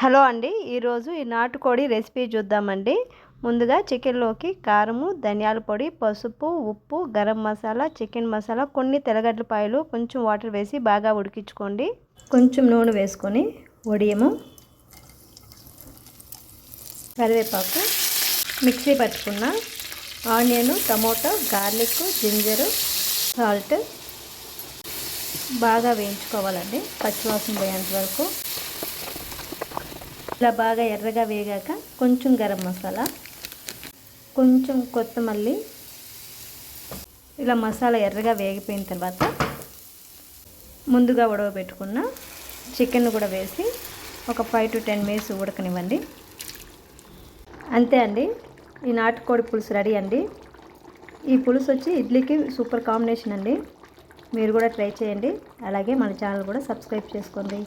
Hello అండి, ఈరోజు ఈ నాటుకోడి రెసిపీ చూద్దామండి. ముందుగా చికెన్లోకి కారము, ధనియాల పొడి, పసుపు, ఉప్పు, గరం మసాలా, చికెన్ మసాలా, కొన్ని తెల్లగడ్డలపాయలు, కొంచెం వాటర్ వేసి బాగా ఉడికించుకోండి. కొంచెం నూనె వేసుకొని వడియము, కరివేపాకు, మిక్సీ పట్టుకున్న onion, tomato, garlic, ginger, salt బాగా వేయించుకోవాలండి. పచ్చివాసన పోయేంత వరకు. ఇలా బాగా ఎర్రగా వేగాక కొంచెం గరం మసాలా, కొంచెం కొత్తిమల్లి, ఇలా మసాలా ఎర్రగా వేగిపోయిన తర్వాత ముందుగా ఉడకబెట్టుకున్న చికెన్ కూడా వేసి ఒక 5 to 10 minutes ఉడకనివ్వండి. అంతే అండి, ఈ నాటుకోడి పులుసు రెడీ అండి. ఈ పులుసు వచ్చి ఇడ్లీకి సూపర్ కాంబినేషన్ అండి. మీరు కూడా ట్రై చేయండి. అలాగే మన ఛానల్ కూడా సబ్స్క్రైబ్ చేసుకోండి.